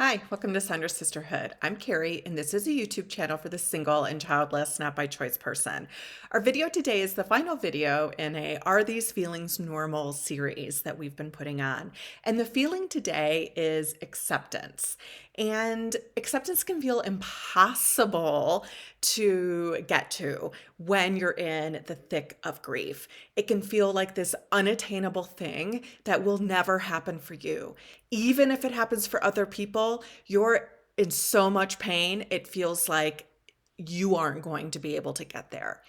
Hi, welcome to Sandra's Sisterhood. I'm Carrie, and this is a YouTube channel for the single and childless, not by choice person. Our video today is the final video in a Are These Feelings Normal series that we've been putting on. And the feeling today is acceptance. And acceptance can feel impossible to get to when you're in the thick of grief. It can feel like this unattainable thing that will never happen for you. Even if it happens for other people, you're in so much pain, it feels like you aren't going to be able to get there.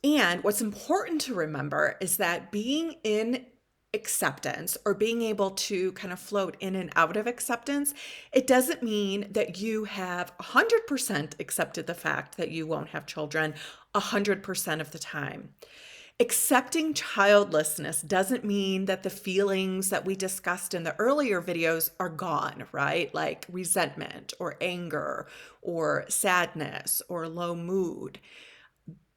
And what's important to remember is that being in acceptance or being able to kind of float in and out of acceptance, it doesn't mean that you have 100% accepted the fact that you won't have children 100% of the time. Accepting childlessness doesn't mean that the feelings that we discussed in the earlier videos are gone, right? Like resentment or anger or sadness or low mood.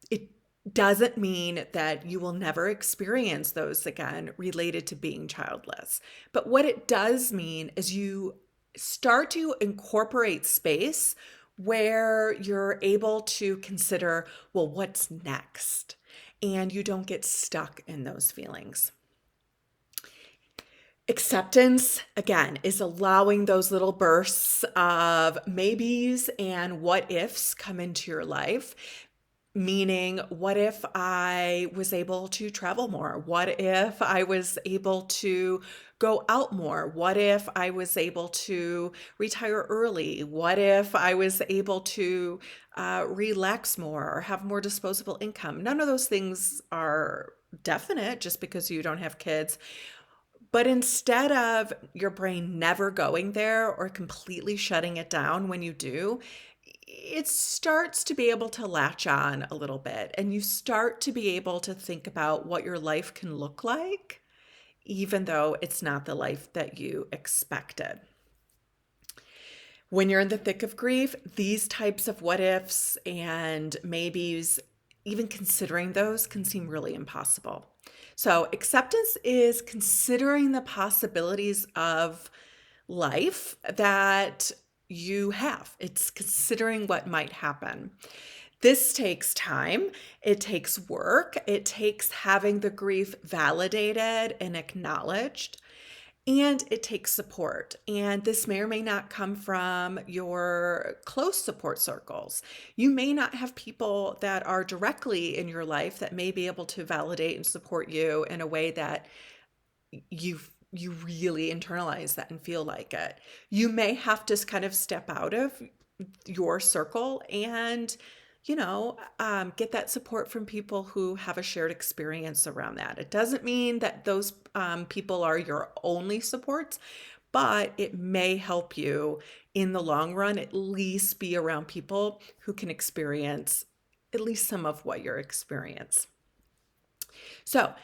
It doesn't mean that you will never experience those again related to being childless. But what it does mean is you start to incorporate space where you're able to consider, well, what's next? And you don't get stuck in those feelings. Acceptance, again, is allowing those little bursts of maybes and what ifs come into your life. Meaning, what if I was able to travel more? What if I was able to go out more? What if I was able to retire early? What if I was able to relax more or have more disposable income? None of those things are definite just because you don't have kids. But instead of your brain never going there or completely shutting it down when you do, it starts to be able to latch on a little bit, and you start to be able to think about what your life can look like, even though it's not the life that you expected. When you're in the thick of grief, these types of what ifs and maybes, even considering those, can seem really impossible. So, acceptance is considering the possibilities of life that you have. It's considering what might happen. This takes time. It takes work. It takes having the grief validated and acknowledged. And it takes support. And this may or may not come from your close support circles. You may not have people that are directly in your life that may be able to validate and support you in a way that you really internalize that and feel like it. You may have to kind of step out of your circle and get that support from people who have a shared experience around that. It doesn't mean that those people are your only supports, but it may help you in the long run at least be around people who can experience at least some of what you're experiencing. So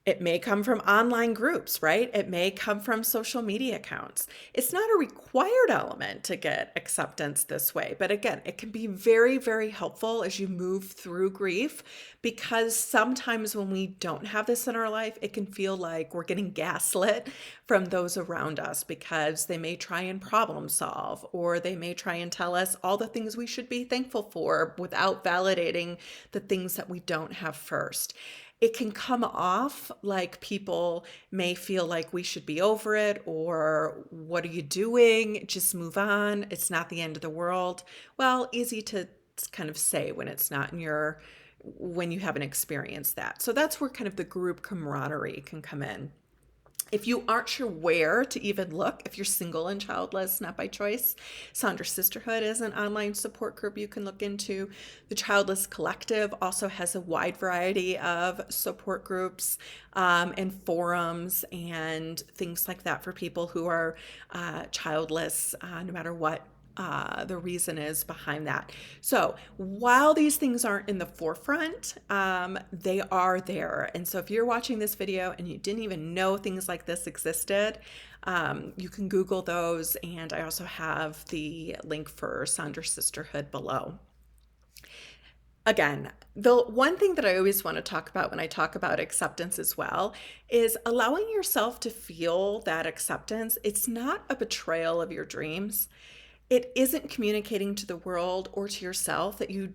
it may come from online groups, right? It may come from social media accounts. It's not a required element to get acceptance this way. But again, it can be very, very helpful as you move through grief, because sometimes when we don't have this in our life, it can feel like we're getting gaslit from those around us because they may try and problem solve, or they may try and tell us all the things we should be thankful for without validating the things that we don't have first. It can come off like people may feel like we should be over it, or what are you doing? Just move on. It's not the end of the world. Well, easy to kind of say when it's not when you haven't experienced that. So that's where kind of the group camaraderie can come in. If you aren't sure where to even look, if you're single and childless, not by choice, Sandra's Sisterhood is an online support group you can look into. The Childless Collective also has a wide variety of support groups and forums and things like that for people who are childless, no matter what the reason is behind that. So while these things aren't in the forefront, they are there. And so if you're watching this video and you didn't even know things like this existed, you can Google those. And I also have the link for Sandra's Sisterhood below. Again, the one thing that I always want to talk about when I talk about acceptance as well is allowing yourself to feel that acceptance. It's not a betrayal of your dreams. It isn't communicating to the world or to yourself that you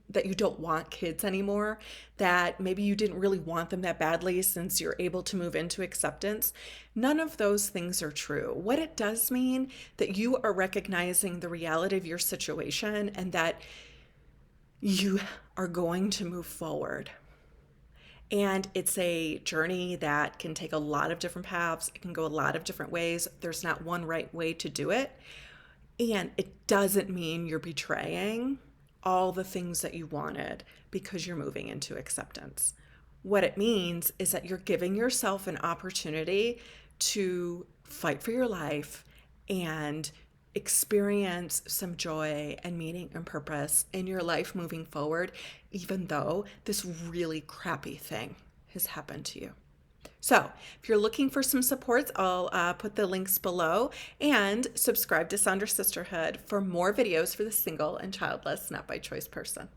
don't want kids anymore, that maybe you didn't really want them that badly since you're able to move into acceptance. None of those things are true. What it does mean that you are recognizing the reality of your situation and that you are going to move forward. And it's a journey that can take a lot of different paths. It can go a lot of different ways. There's not one right way to do it. And it doesn't mean you're betraying all the things that you wanted because you're moving into acceptance. What it means is that you're giving yourself an opportunity to fight for your life and experience some joy and meaning and purpose in your life moving forward, even though this really crappy thing has happened to you. So if you're looking for some supports, I'll put the links below, and subscribe to Sandra Sisterhood for more videos for the single and childless, not by choice person.